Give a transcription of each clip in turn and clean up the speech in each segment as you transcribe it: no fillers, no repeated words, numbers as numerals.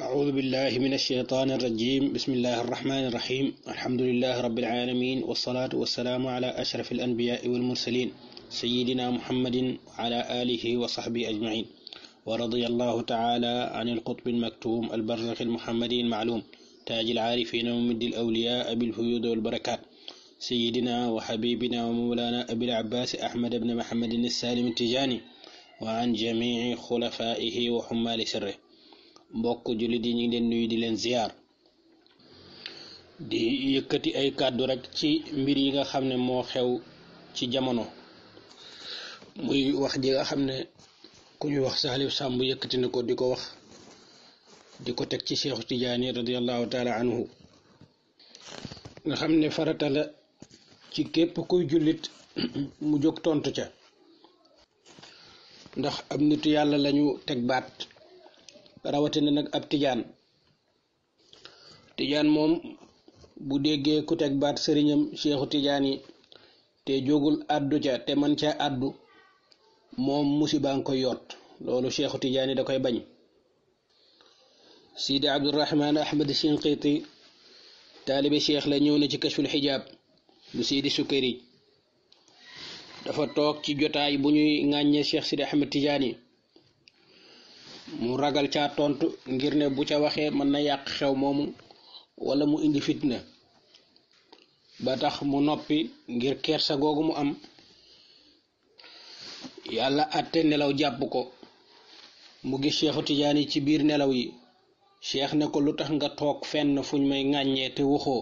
أعوذ بالله من الشيطان الرجيم بسم الله الرحمن الرحيم الحمد لله رب العالمين والصلاة والسلام على أشرف الأنبياء والمرسلين سيدنا محمد وعلى آله وصحبه أجمعين ورضي الله تعالى عن القطب المكتوم البرزخ المحمدي المعلوم تاج العارفين وممد الأولياء بالفيوض والبركات سيدنا وحبيبنا ومولانا أبي العباس أحمد بن محمد السالم التجاني وعن جميع خلفائه وحمال سره. mbokk jullit yi ñu ngi leen nuyu di leen ziar di yëkkati ay kàddu rek ci mbir yi nga xam ne moo xew ci jamono muy wax ji nga xam ne ku ñu wax Salif Samb yëkkati na ko di ko wax di ko teg ci Cheikh Tidiane radiyallahu taala anhu nga xam ne farata la ci képp kuy jullit mu jóg tontu ca ndax ab nitu yàlla lañu teg baat rawatina nag ab tijaan moom bu déggee ku teg baat sëriñam Cheikhu Tijaan yi te jógul àddu ca te man ca àddu moom musiba nga koy yott loolu Cheikhu Tijaan yi da koy bañ. Sidi Abdurrahman Ahmad Shinqiti taalibe cheikh la ñëw na ci kashful xijaab bu Sidi Sukari dafa toog ci jotaay bu ñuy ŋàññee Cheikh Sidi Ahmad Tijaan yi mu ragal caa tontu ngir ne bu ca waxee mën na yàq xew moomu wala mu indi fitna ba tax mu noppi ngir kersa googu mu am. yàlla àtte nelaw jàpp ko mu gis Cheikhu Tijaan yi ci biir nelaw yi cheikh ne ko lu tax nga toog fenn fuñ may ŋàññee te waxoo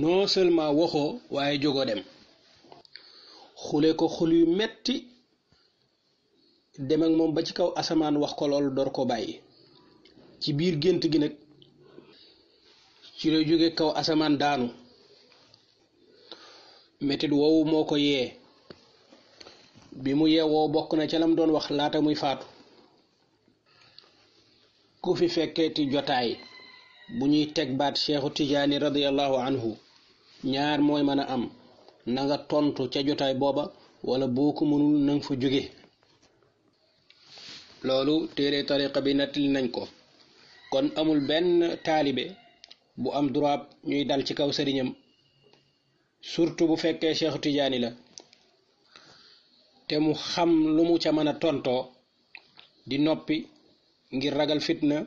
non seulement waxoo waaye jógoo dem xule ko xul yu metti dem ak moom ba ci kaw asamaan wax ko loolu door ko bàyyi ci biir gént gi nag ci la jóge kaw asamaan daanu metit woowu moo ko yee bi mu yeewoo bokk na ca lam doon wax laata muy faatu ku fi fekkeeti jotaay bu ñuy teg baat Cheikhu Tijaani radiyallahu anhu ñaar mooy mën a am na nga tontu ca jotaay booba wala boo ko mënul nanga fa jóge loolu téere tariqa bi nettali nañ ko kon amul benn taalibe bu am droit ñuy dal ci kaw sëriñam surtout bu fekkee Cheikhu Tijaani la te mu xam lu mu ca mën a tontoo di noppi ngir ragal fitna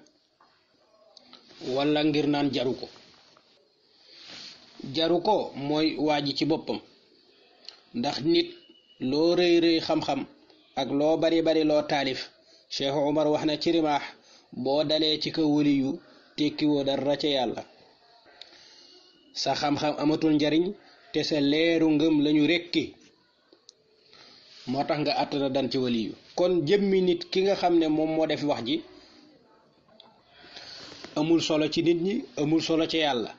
wala ngir naan jaru ko mooy waaji ci boppam ndax nit loo rëy rëy xam-xam ak loo bari loo taalif Cheikh Umar wax na ci rimaax boo dalee ci kaw waliyu tekkiwoo dara ca yàlla sa xam-xam amatul njariñ te sa leeru ngëm lañu rekki moo tax nga àttana dan ci waliyu kon jëmmi nit ki nga xam ne moom moo def wax ji amul solo ci nit ñi amul solo ci yàlla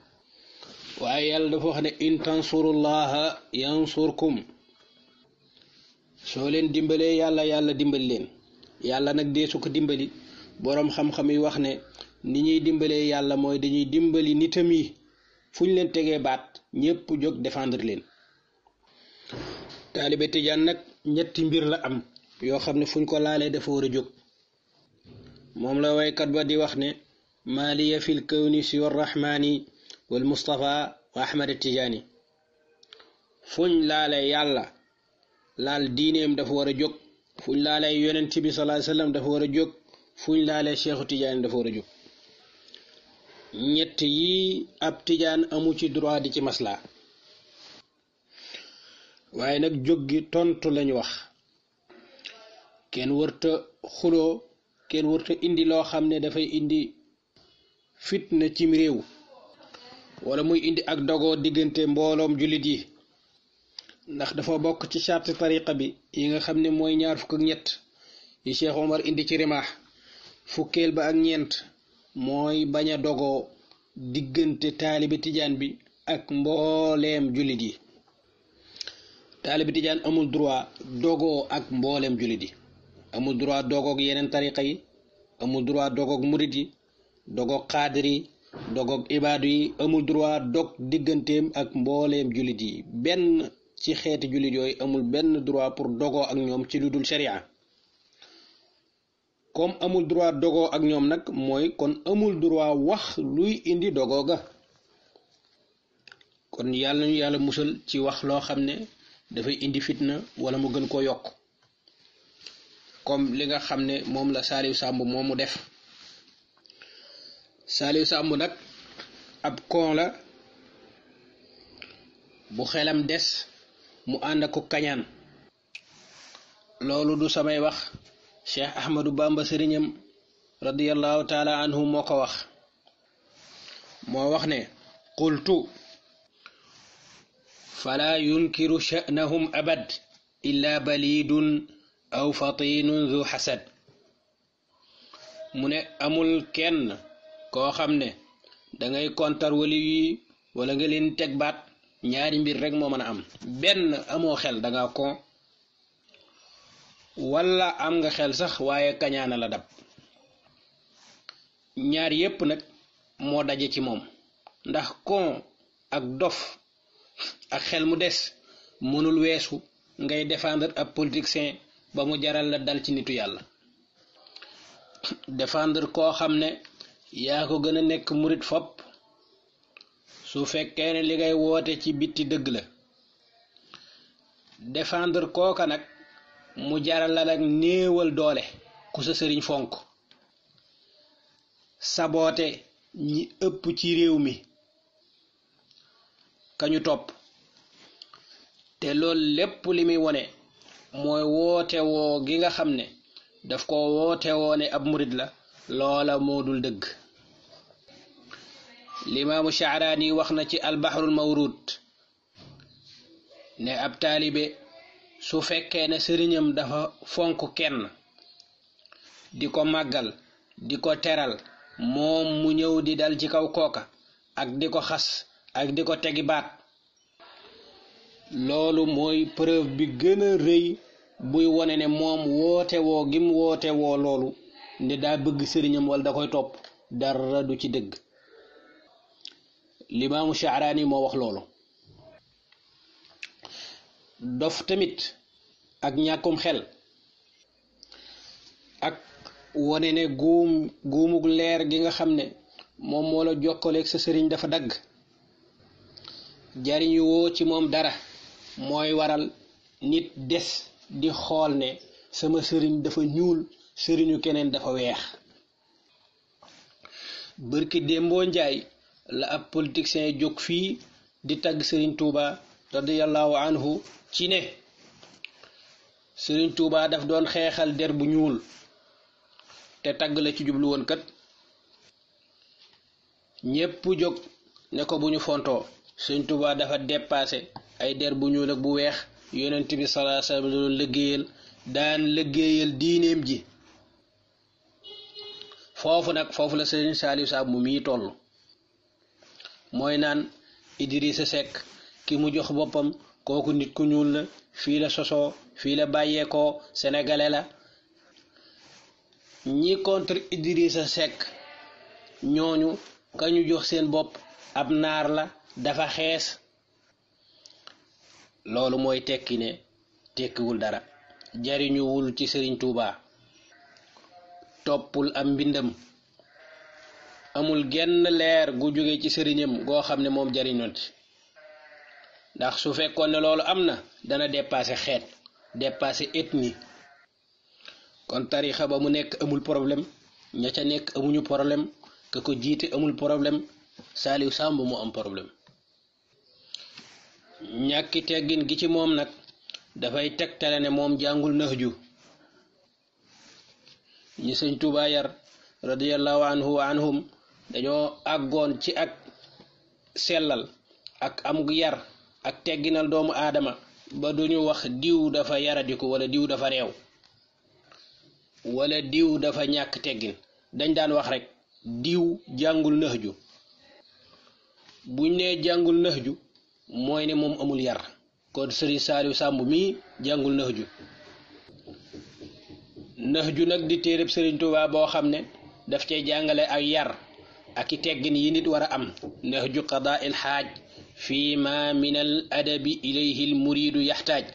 waaye yàlla dafa wax ne in tansurullaha yansurkum soo leen dimbalee yàlla dimbali leen yàlla nag dee su ko dimbali boroom xam-xam yi wax ne ni ñuy dimbalee yàlla mooy dañuy dimbali nitam yi fu ñu leen tegee baat ñépp jóg défendre leen. taalibe Tijaan nag ñetti mbir la am yoo xam ne fuñ ko laalee dafa war a jóg moom la waykat ba di wax ne maaliya fil kawni siwa rahmaani wal Mustafa wa Ahmad Tijaani fuñ laalee yàlla laal diineem dafa war a jóg fuñ laalee yonent bi sallallahu alayhi wasallam dafa war a jóg fuñ laalee Cheikhu Tijaani dafa war a jóg ñett yi ab Tijaan amu ci droit di ci masla waaye nag jóg gi tontu lañu wax kenn wërta xuloo kenn wërta indi loo xam ne dafay indi fitna cim réew wala muy indi ak dogoo diggante mbooloom jullit yi ndax dafa bokk ci charte tariqa bi yi nga xam ne mooy 23 yi Cheikh Omar indi ci rimaax fukkeel ba ak ñeent mooy bañ a dogoo diggante taalibe Tijaan bi ak mbooleem jullit yi taalibe Tijaan amul droit dogoo ak mbooleem jullit yi amul droit dogoog yeneen tariqa yi amul droit dogoog murit yi dogoog xaadir yi dogoog ibaadu yi amul droit dog digganteem ak mbooleem jullit yi benn ci xeeti jullit yooyu amul benn droit pour dogoo ak ñoom ci lu dul sharia comme amul droit dogoo ak ñoom nag mooy kon amul droit wax luy indi dogoo ga kon yàlla ñu yàlla musal ci wax loo xam ne dafay indi fitna wala mu gën koo yokk comme li nga xam ne moom la Saliou Samb moomu def Saliou Samb nag ab kon la bu xelam des mu ànd ak ko kañaan loolu du samay wax Cheikh Ahmadou Bamba sëriñam radiyallahu taala anhu moo ko wax moo wax ne qultu fala yunkiru sha'nahum abad illa balidun aw fatinun zu hasad mu ne amul kenn koo xam ne dangay kontar wali yi wala nga leen teg baat ñaari mbir rek moo mën a am benn amoo xel danga kon wala am nga xel sax waaye kañaana la dab ñaar yépp nag moo daje ci moom ndax kon ak dof ak xel mu des mënul weesu ngay défendre ab politicien ba mu jaral la dal ci nitu yàlla défendre koo xam ne yaa ko gën a nekk murit fopp su fekkee ne li ngay woote ci bitti dëgg la défendre kooka nag mu jaral la nag néewal doole ku sa sëriñ fonk saboote ñi ëpp ci réew mi kañu topp te loolu lépp li muy wone mooy woote woo gi nga xam ne daf ko woote woo ne ab murit la loola moo dul dëgg limaamu Sha'raani wax na ci albahrul mawruud ne ab taalibe su fekkee ne sëriñam dafa fonk kenn di ko màggal di ko teral moom mu ñëw di dal ci kaw kooka ak di ko xas ak di ko tegi baat loolu mooy preuve bi gën a rëy buy wone ne moom woote woo gim woote woo loolu ne daa bëgg sëriñam wala da koy topp dara du ci dëgg limaamu Sha'raani moo wax loolu dof tamit ak ñàkkum xel ak wone ne guumug leer gi nga xam ne moom moo la jokkaleeg sa sëriñ dafa dagg jariñu woo ci moom dara mooy waral nit des di xool ne sama sëriñ dafa ñuul sëriñu keneen dafa weex bërki démboo njaay la ab politicien jóg fii di tagg sëriñ Tuuba radiyallahu anhu ci ne sëriñ Tuuba daf doon xeexal der bu ñuul te tagg la ci jublu woon kat ñépp jóg ne ko bu ñu fontoo sëriñ Tuuba dafa dépassé ay der bu ñuul ak bu weex yonent bi sallallahu alayhi wasallam doon daan liggéeyal diineem ji foofu la sëriñ Saliou Samb mu mii toll mooy naan Idrissa Seck ki mu jox boppam kooku nit ku ñuul la fii la sosoo fii la bàyyeekoo sénégalais la ñi contre Idrissa Seck ñooñu kañu jox seen bopp ab naar la dafa xees loolu mooy tekki ne tekkiwul dara jariñuwul ci sëriñ Tuuba toppul am mbindam amul genn leer gu jóge ci sëriñam goo xam ne moom jariñoon ci ndax su fekkoon ne loolu am na dana dépasser xeet dépasser ethnie kon tarixa ba mu nekk amul problème ña ca nekk amuñu problème ka ko jiite amul problème Saliou Samb mu am problème ñàkki teggin gi ci moom nag dafay tegtale ne moom jàngul nahju ñi sëñ Tuuba yar radiyallahu anhu wa anhum dañoo àggoon ci ak sellal ak amug yar ak tegginal doomu aadama ba duñu wax diw dafa yaradiku wala diw dafa réew wala diw dafa ñàkk teggin dañ daan wax rek diw jàngul nahju buñ nee jàngul nahju mooy ne moom amul yar kon sëriñ Saliou Samb mii jàngul nahju nag di téereb sëriñ Tuuba boo xam ne daf cay jàngale ak yar ak i teggin yi nit war a am nahju qadaa il xaaj fii ma min al adabi ilayhi al muridu yaxtaaj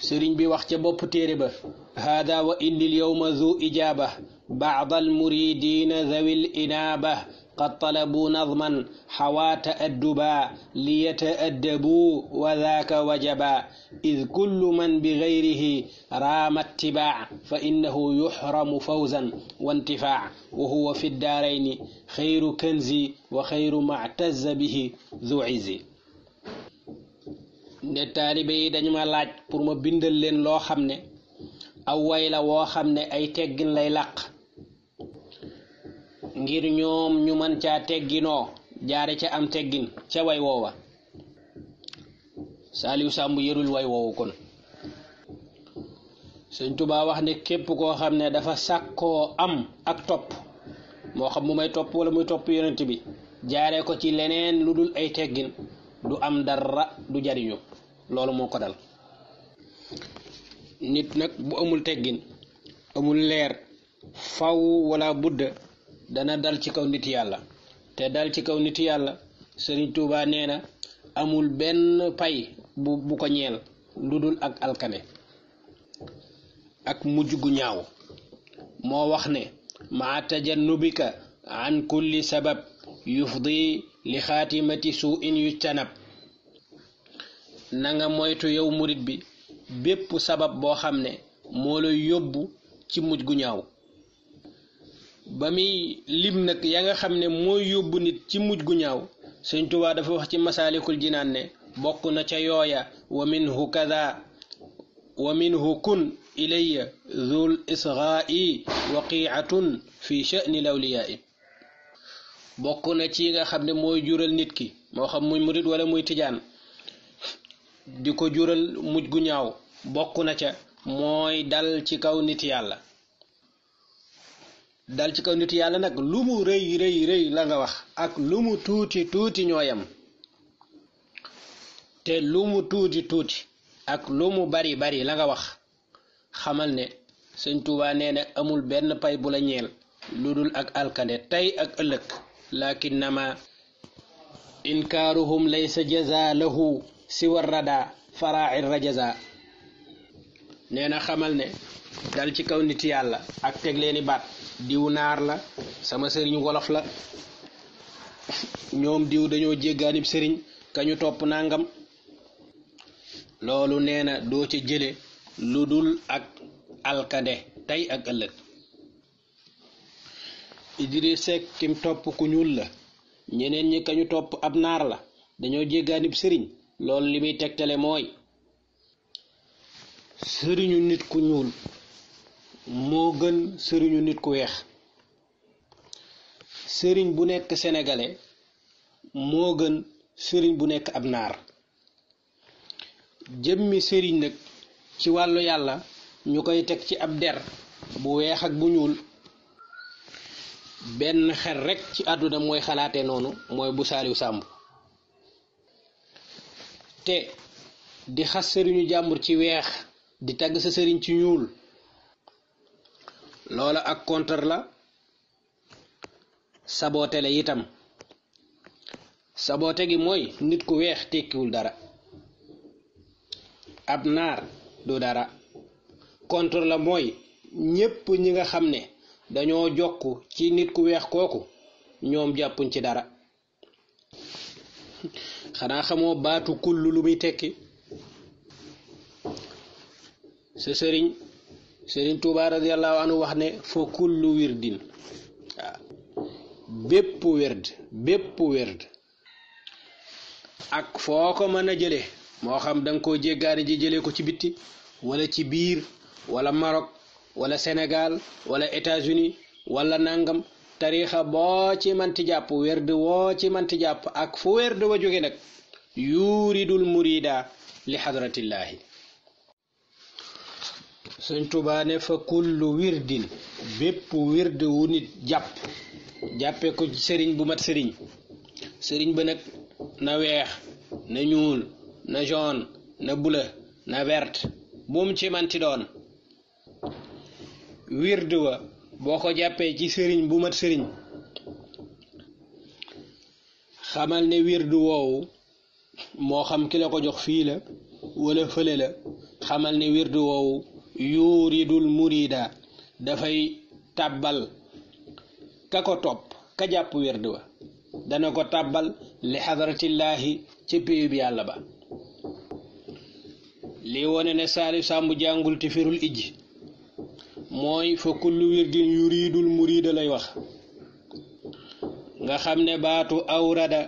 sëriñ bi wax ca bopp téere ba هذا وإن اليوم ذو إجابة بعض المريدين ذوي الإنابة قد طلبوا نظما حوى تأدبا ليتأدبوا وذاك وجبا إذ كل من بغيره رام اتباع فإنه يحرم فوزا وانتفاع وهو في الدارين خير كنز وخير ما اعتز به ذو عز. ne taalibe yi dañu ma laaj pour ma bindal leen loo xam ne aw way la woo xam ne ay teggin lay làq ngir ñoom ñu mën caa tegginoo jaare ca am teggin ca way woowa. Saliou Samb yërul way woowu kon Sëñ Tuubaa wax ne képp koo xam ne dafa sàkkoo am ak topp moo xam mu may topp wala muy topp yonent bi jaare ko ci leneen lu dul ay teggin du am dara du jariñu. loolu moo ko dal. nit nag bu amul teggin amul leer faw wala budda dana dal ci kaw nit yàlla te dal ci kaw nit yàlla Sëriñ Tuubaa nee na amul benn pay bu ko ñeel lu dul ak alkane ak mujj gu ñaaw. moo wax ne maa tajannubika an kulli sabab yufdi li xaatimati su'in yujtanab. na nga moytu yow murit bi bépp sabab boo xam ne moo lay yóbbu ci mujj gu ñaaw. ba muy lim nag ya nga xam ne mooy yóbbu nit ci mujj gu ñaaw Sëñ Tuubaa dafa wax ci Masaalikul Jinaan ne bokk na ca yooya wa minhu kada wa minhu kun ilayya dhul isghaa'i waqi'atun fi sha'ni lawliyaa'i. bokk na ci nga xam ne mooy jural nit ki moo xam muy murit wala muy tijaan di ko jural mujj gu ñaaw bokk na ca mooy dal ci kaw nit yàlla. dal ci kaw nit yàlla nag lu mu rëy rëy la nga wax ak lu mu tuuti tuuti ñooyam te lu mu tuuti tuuti ak lu mu bari bari la nga wax xamal ne Sëñ Tuubaa nee na amul benn pay bu la ñeel lu dul ak alkande tey ak ëllëg. lakinnama inkaaruhum laysa jaza lahu siwa rada fara'ir rajaza. nee na xamal ne dal ci kaw nit yàlla ak teg leeni baat diw naar la sama sëriñ wolof la ñoom diw dañoo jéggaanib sëriñ kañu topp nangam loolu nee na doo ca jële lu dul ak alkande tey ak ëllëg. Idriss Seck kim topp ku ñuul la ñeneen ñi kañu topp ab naar la dañoo jéggaanib sëriñ loolu li muy tegtale mooy sëriñu nit ku ñuul moo gën sëriñu nit ku weex. sëriñ bu nekk sénégalais moo gën sëriñ bu nekk ab naar. jëmmi sëriñ nag ci wàllu yàlla ñu koy teg ci ab der bu weex ak bu ñuul benn xel rekk ci àdduna mooy xalaate noonu mooy bu Saliou Samb. te di xas sëriñu jàmbur ci weex di tagg sa sëriñ ci ñuul loola ak contre la saboote la itam. saboote gi mooy nit ku weex tekkiwul dara ab naar du dara. contre la mooy ñépp ñi nga xam ne dañoo jokk ci nit ku weex kooku ñoom jàppuñ ci dara. xanaa xamoo baatu kullu lu muy tekki. sa sëriñ Tuubaa radiyallahu anhu wax ne fa kullu wirdin bépp werd ak foo ko mën a jële moo xam danga koo jéggaani ji jële ko ci bitti wala ci biir wala Maroc wala Sénégal wala États-Unis wala nangam tariixa boo ci manti jàpp werd woo ci manti jàpp ak fu werd wa jóge nag yuridul murida li xadratillaahi. Sëñ Tuubaa ne fa kullu wirdin bépp wird wu nit jàppe ko sëriñ bu mat sëriñ ba nag na weex na ñuul na jaune na bleu na vert bu mu ci manti doon wird wa boo ko jàppee ci sëriñ bu mat sëriñ xamal ne wird woowu moo xam ki la ko jox fii la wala fële la xamal ne wird woowu yuridul murida dafay tàbbal ka ko topp ka jàpp werd wa dana ko tàbbal li xadratillaahi ca péyub yàlla ba. li wone ne Saliou Samb jàngul te firul ijji mooy fa kullu wirdin yuridul murida lay wax nga xam ne baatu awrada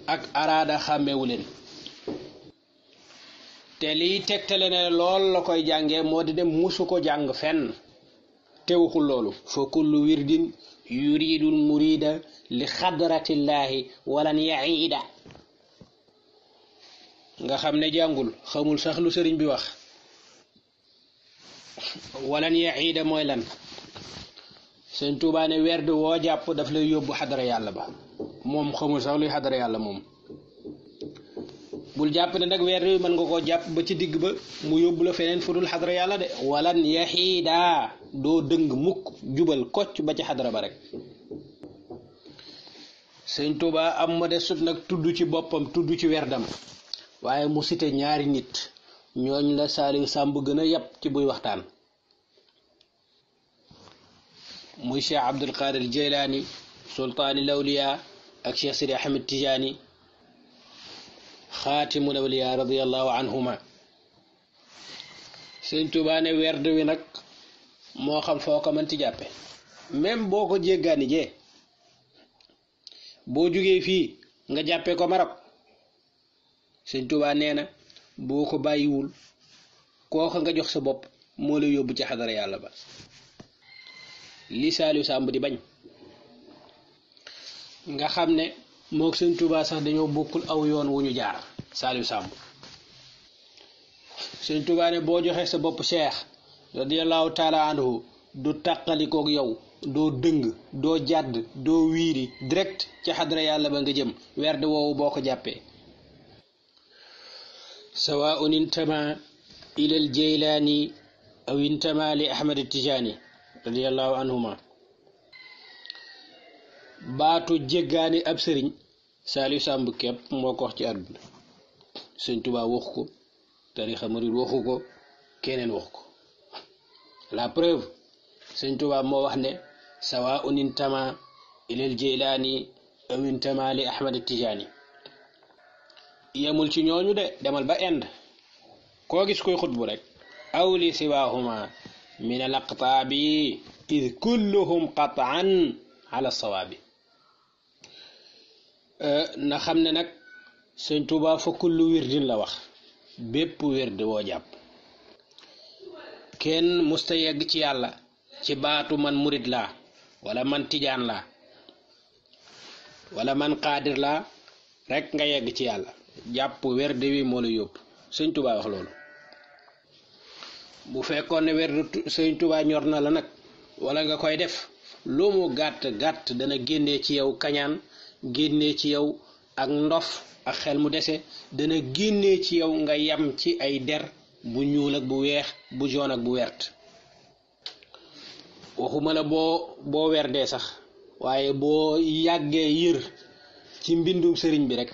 ak araada xàmmewu leen te liy tegtale ne lool la koy jànge moo di dem musu ko jàng fenn te waxul loolu fa kullu wirdin yuridul murida li xadratillaahi walan yaida nga xam ne jàngul xamul sax lu sëriñ bi wax. walan yaida mooy lan Sëñ Tuubaa ne werd woo jàpp daf lay yóbbu xadara yàlla ba moom xamul sax luy xadara yàlla moom. bul jàpp ne nag werd wi mën nga koo jàpp ba ci digg ba mu yóbbu la feneen fudul xadara yàlla de walan yaxiida doo dëng mukk jubal kocc ba ci xadara ba rek. Sëñ Tuubaa am ma de sut nag tudd ci boppam tudd ci werdam waaye mu cité ñaari nit ñooñ la Saliou Samb gën a yàpp ci buy waxtaan muy Cheikh Abdul Qadir Jeylaani sultaani lawliya ak Cheikh Sidi Ahmed Tijaani xaatimul awliya radiyallahu anhuma. Sëñ Tuubaa ne werd wi nag moo xam foo ko mën ci jàppe même boo ko jéggaani jee boo jugee fii nga jàppee ko Maroc Sëñ Tuubaa nee na boo ko bàyyiwul kooka nga jox sa bopp moo la yóbbu ci xadara yàlla ba. li Saliou Samb di bañ nga xam ne mook Sëñ Tuubaa sax dañoo bokkul aw yoon wu ñu jaar. Saliou Samb Sëñ Tuubaa ne boo joxee sa bopp Cheikh radiyallahu taala anhu du tàqalikook yow doo dëng doo jàdd doo wiiri direct ci xadara yàlla ba nga jëm werd woowu boo ko jàppee. sawaun intama ila al jeylaani aw intama li ahmad tijaani radiyallahu anhuma. baatu jéggaani ab sëriñ Saliou Samb képp moo ko wax ci àdduna. Sëñ Tuubaa waxu ko tarixa murid waxu ko keneen waxu ko. la preuve Sëñ Tuubaa moo wax ne sawaun intama ila al jeylaani aw intama li ahmad tijaani. yemul ci ñooñu de demal ba Inde koo gis koy xutbu rek aw li siwaahuma min al aqtaabi id kulluhum qataan ala sawaabi. na xam ne nag Sëñ Tuubaa fa kullu wirdin la wax bépp wird woo jàpp kenn musta yegg ci yàlla ci baatu man murid laa wala man tijaan laa wala man qaadir laa rek nga yegg ci yàlla jàpp werd wi moo la yóbbu. Sëñ Tuubaa wax loolu. bu fekkoon ne werd Sëñ Tuubaa ñor na la nag wala nga koy def lu mu gàtt gàtt dana génnee ci yow kañaan génnee ci yow ak ndof ak xel mu dese dana génnee ci yow nga yam ci ay der bu ñuul ak bu weex bu jaune ak bu wert. waxuma la boo werdee sax waaye boo yàggee yër ci mbindum sëriñ bi rek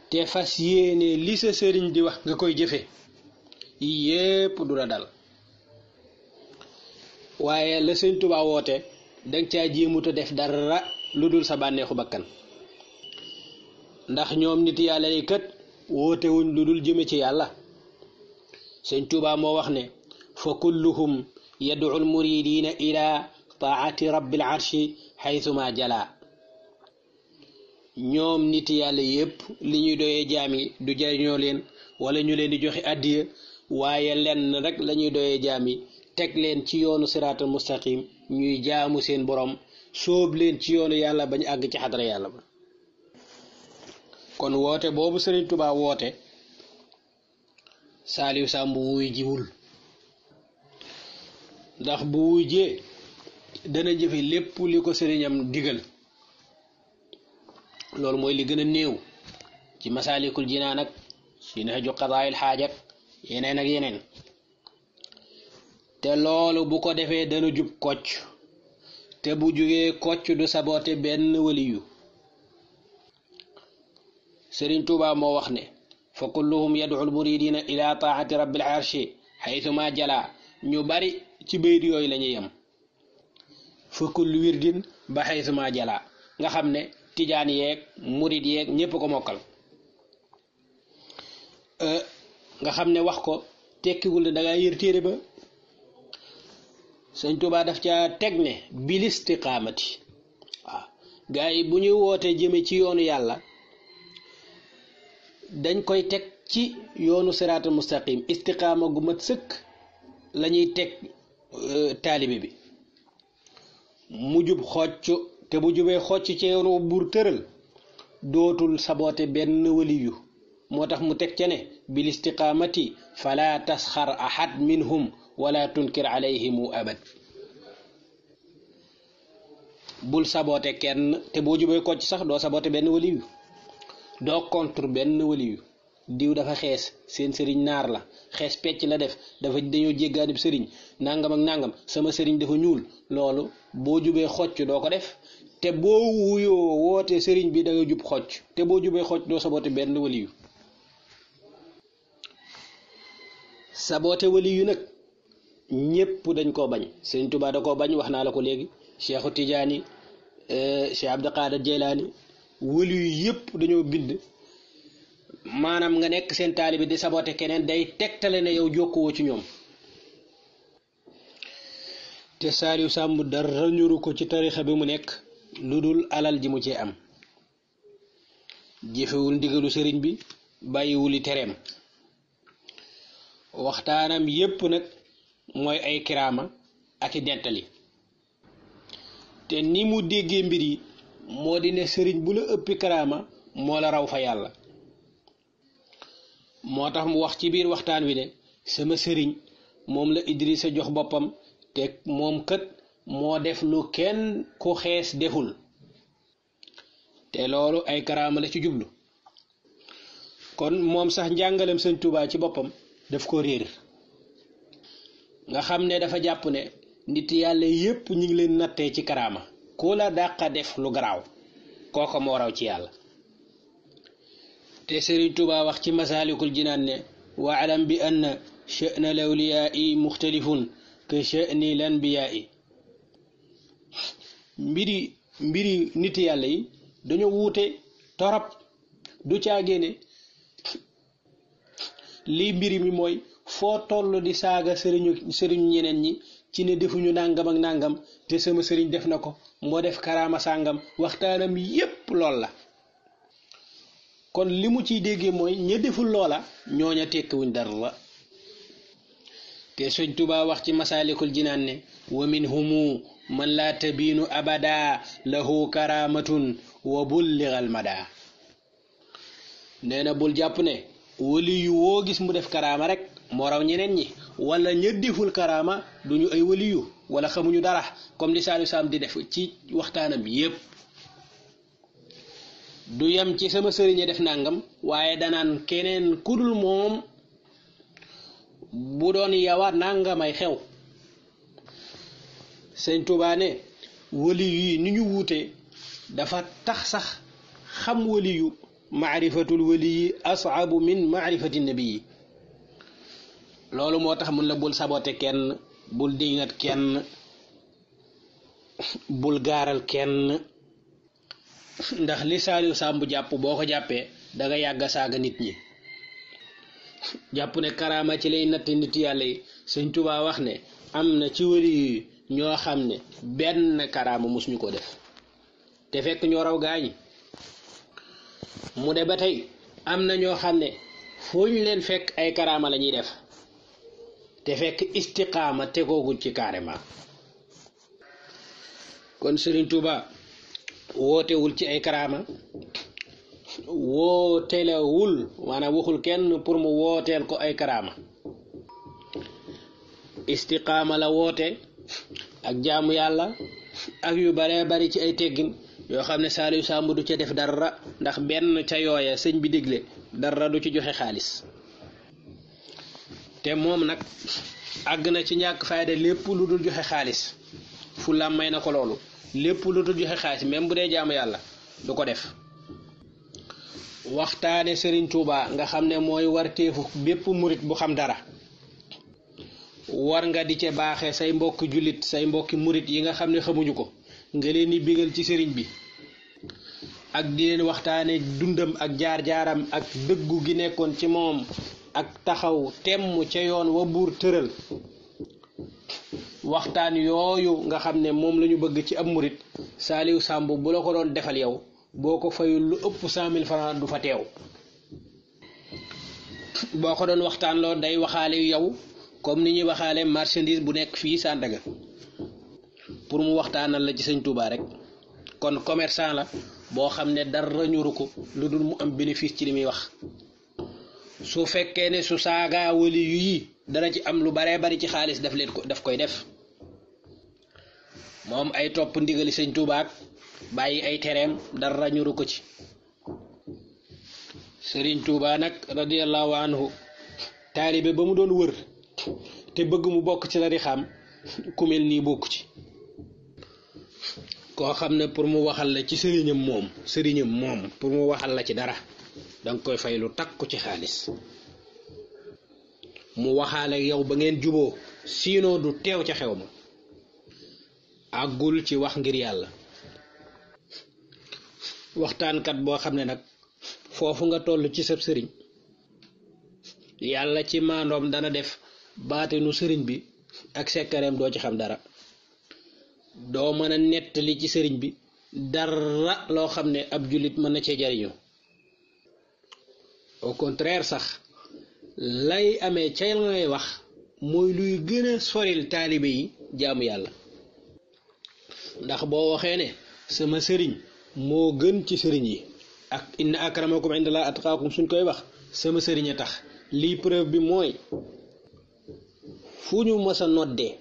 te fas yéene li sa sëriñ di wax nga koy jëfe yépp du la dal. waaye la Sëñ Tuubaa woote danga caa jéemuta def dara lu dul sa bànneexu bakkan ndax ñoom nit yàlla yi kat woote wuñ lu dul jëme ci yàlla. Sëñ Tuubaa moo wax ne fa kulluhum yad'u al muridina ila taati rabbil arshi haythuma jala. ñoom nit yàlla yépp li ñuy doyee jaam yi du jariñoo leen wala ñu leen di joxe addiya waaye lenn rek lañuy doyee jaam yi teg leen ci yoonu siraatal mustaqim ñuy jaamu seen borom sóob leen ci yoonu yàlla bañ àgg ci xadara yàlla ba. kon woote boobu Sëriñ Tuubaa woote Saliou Samb wuy jiwul ndax bu wuy jee dana jëfe lépp li ko sëriñam digal. loolu mooy li gën a néew ci masaalikul jinaan ak ci nahju qadaa'il xaajat yeneen ak yeneen te loolu bu ko defee dana jub kocc te bu jugee kocc du saboote benn waliyu. Sëriñ Tuubaa moo wax ne fa kulluhum yad'u al-muridina ila taati rabbil arshi haythuma jala ñu bari ci bayit yooyu la ñuy yem fa kullu wirdin ba haythuma jala nga xam ne tijaan yeeg murid yeeg ñépp ko mokkal nga xam ne wax ko tekkiwul ne dangaa yër téere ba Sëñ Tuubaa daf ca teg ne bil istiqaamati waaw gaa yi bu ñuy wootee jëme ci yoonu yàlla dañ koy teg ci yoonu siraatal mustaqim istiqaama gu mat sëkk la ñuy teg taalibe bi mu jub xocc te bu jubee xocc ci yoonu buur tëral dootul saboote benn waliyu moo tax mu teg ca ne bil istiqaamati fala tasxar ahad minhum wala tunkir alayhimu abad bul saboote kenn te boo jubee kocc sax doo saboote benn waliyu doo contre benn waliyu diw dafa xees seen sëriñ naar la xees pecc la def dañoo jéggaanib sëriñ nangam ak nangam sama sëriñ dafa ñuul loolu boo jubee xocc doo ko def te boo wuyoo woote sëriñ bi da nga jub xocc te boo jubee xocc doo saboote benn waliyu saboote waliyu nag ñépp dañ koo bañ Sëriñ Tuubaa da koo bañ wax naa la ko léegi Cheikhu Tijaani Cheikh Abdul Qaadir Jeylaani waliyu yépp dañoo bind maanaam nga nekk seen taalibe di saboote keneen day tegtale ne yow jokkuwoo ci ñoom te Saaliw Sàmb dara ñuru ko ci tarixa bi mu nekk lu dul alal ji mu cee am jëfewul ndigalu sëriñ bi bàyyiwuli tereem waxtaanam yépp nag mooy ay kiraama ak i nettali te ni mu déggee mbir yi moo di ne sëriñ bu la ëppi karaama moo la raw fa yàlla moo tax mu wax ci biir waxtaan wi ne sama sëriñ moom la Idrissa jox boppam te moom kët moo def lu kenn ku xees deful te loolu ay karaama la ci jublu kon moom sax njàngalem Sëñ Tuubaa ci boppam daf ko réer nga xam ne dafa jàpp ne nit yàlla yépp ñu ngi leen nattee ci karaama ku la dàqa def lu garaaw kooko moo raw ci yàlla te Sëriñ Tuubaa wax ci Masaalikul Jinaan ne waalam bi anna sha'na lawliyaai muxtalifun ka sha'ni lanbiyaai mbiri nit yàlla yi dañoo wuute torop du caagéene lii mbiri mi mooy foo toll di saaga sëriñu ñeneen ñi ci ne defuñu nàngam ak nàngam te sama sëriñ def na ko moo def karaama sàngam waxtaanam yépp lool la kon li mu ciy déggee mooy ña deful loola ñooña tekkiwuñ dara la te Sëñ Tuubaa wax ci Masaalikul Jinaan ne wa minhumu man laa tabiinu abada lahu karaamatun wa bulligal mada nee na bul jàpp ne wali yu woo gis mu def karaama rek moo raw ñeneen ñi wala ña deful karaama duñu ay waliyu wala xamuñu dara comme li Saaliw Samb di def ci waxtaanam yépp du yem ci sama sëriñ def nangam waaye danaan keneen kudul moom bu doon yawa nangamay xew Sëñ Tuubaa ne waliyu yi ni ñu wuute dafa tax sax xam waliyu maarifatul waliyi as'abu min maarifati nabii loolu moo tax mun la bul sabote kenn bul dingat kenn bul gaaral kenn ndax li Saaliw Sàmb jàpp boo ko jàppee danga yàgga saaga nit ñi jàpp ne karaama ci lay natt nit yàlla yi Sëñ Tuubaa wax ne am na ci wali yi ñoo xam ne benn karaama mus ñu ko def te fekk ñoo raw gaañi mu de ba tey am na ñoo xam ne foo ñu leen fekk ay karaama la ñuy def te fekk istiqaama tegooguñ ci carrément kon Sëriñ Tuubaa wootewul ci ay karaama wootelewul maanaam waxul kenn pour mu wooteel ko ay karaama istiqaama la woote ak jaamu yàlla ak yu bare bari ci ay teggin yoo xam ne Saaliw Samb du ca def dara ndax benn ca yooya sëñ bi digle dara du ci joxe xaalis te moom nag àgg na ci ñàkk fayda lépp lu dul joxe xaalis fu la may na ko loolu lépp lu dul joxe xaalis même bu dee jaamu yàlla du ko def waxtaane Serigne Touba nga xam ne mooy warteefu bépp murit bu xam dara war nga di ca baaxee say mbokki jullit say mbokki murit yi nga xam ne xamuñu ko nga leen di bégal ci sëriñ bi ak di leen waxtaane dundam ak jaar-jaaram ak dëggu gi nekkoon ci moom ak taxaw temm ca yoon wa buur tëral waxtaan yooyu nga xam ne moom lañu bëgg ci ab murit Saliou Samb bu la ko doon defal yow boo ko fayul lu ëpp 100,000 francs du fa teew boo ko doon waxtaan loo day waxaale yow comme ni ñuy waxaale marchandise bu nekk fii Sandaga pour mu waxtaanal la ci Sëñ Touba rek kon commerçant la boo xam ne dara ñuru ko lu dul mu am bénéfice ci li muy wax su fekkee ne su saaga wali yu yi dana ci am lu baree bari ci xaalis daf koy def moom ay topp ndigali Sëñ Touba ak bàyyi ay tereem dara ñuru ko ci Sëriñ Touba nag radiyallahu anhu taalibe ba mu doon wër te bëgg mu bokk ci la rixaam ku mel nii bokk ci koo xam ne pour mu waxal la ci sëriñam moom pour mu waxal la ci dara danga koy fay lu takku ci xaalis mu waxaale yow ba ngeen juboo sinon du teew ca xew ma àggul ci wax ngir yàlla waxtaankat boo xam ne nag foofu nga toll ci sab sëriñ yàlla ci maandoom dana def baatinu sëriñ bi ak sekkareem doo ci xam dara doo mën a nettali ci sëriñ bi dara loo xam ne ab jullit mën na cee jariñu au contraire sax lay amee ca ngay wax mooy luy gën a soril taalibe yi jaamu yàlla ndax boo waxee ne sama sëriñ moo gën ci sëriñ yi ak inna akramakum indallahi atqaakum suñ koy wax sama sëriñ a tax lii preuve bi mooy fu ñu mës a noddee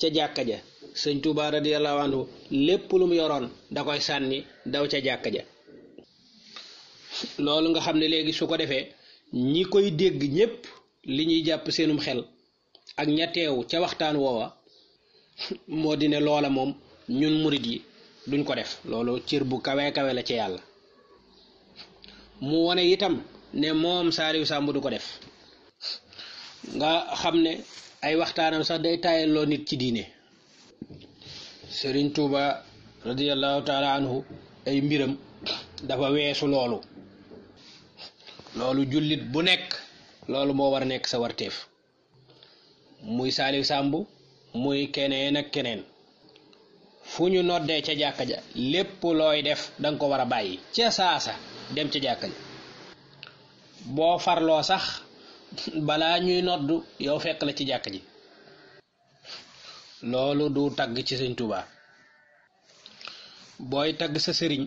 ca jàkka ja Sëñ Touba radiyallahu anhu lépp lu mu yoroon da koy sànni daw ca jàkka ja loolu nga xam ne léegi su ko defee ñi koy dégg ñépp li ñuy jàpp seenum xel ak ña teew ca waxtaan woowa moo di ne loola moom ñun murit yi duñ ko def loolu cër bu kawe kawe la ca yàlla mu wone itam ne moom Saliou Samb du ko def nga xam ne ay waxtaanam sax day taayaloo nit ci diine Sëriñ Touba radiyallahu taala anhu ay mbiram dafa weesu loolu jullit bu nekk loolu moo war a nekk sa warteef muy Saliou Samb muy keneen ak keneen fu ñu noddee ca jàkka ja lépp looy def danga ko war a bàyyi ca saasa dem ca jàkka ja boo farloo sax balaa ñuy noddu yow fekk la ci jàkka ji loolu du tagg ci Sëñ Touba booy tagg sa sëriñ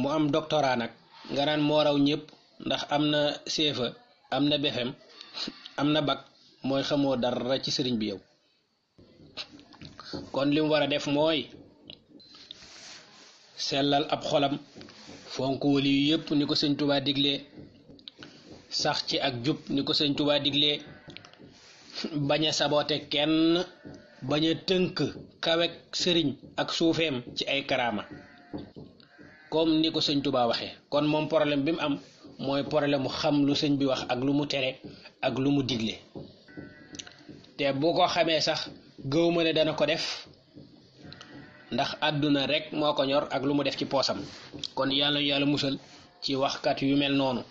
mu am doctorat nag nga naan moo raw ñépp ndax am na CFA am na BFEM am na bac mooy xamoo dara ci sëriñ bi yow kon li mu war a def mooy sellal ab xolam fonk wali yu yépp ni ko Sëñ Touba diglee sax ci ak jub ni ko Sëñ Touba diglee bañ a saboote kenn bañ a tënk kawek sëriñ ak suufeem ci ay karaama comme ni ko Sëñ Touba waxee kon moom problème bi mu am mooy problème mu xam lu sëñ bi wax ak lu mu tere ak lu mu digle te bu ko xamee sax gëwma ne dana ko def ndax àdduna rek moo ko ñor ak lu mu def ci poosam kon yàlla musal ci waxkat yu mel noonu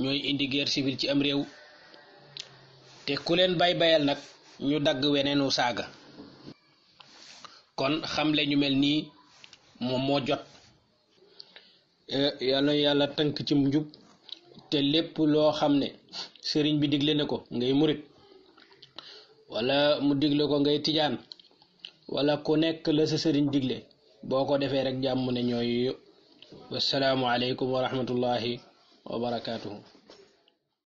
ñooy indi guerre civile ci am réew te ku leen bayal nag ñu dagg weneenu saaga kon xamle ñu mel nii moom moo jot yàlla tënk ci njub te lépp loo xam ne sëriñ bi digle na ko ngay murit wala mu digle ko ngay tijaan wala ku nekk la sa sëriñ digle boo ko defee rek jàmm ne ñooy wassalaamu aleykum wa rahmatullahi wa barakaatuhu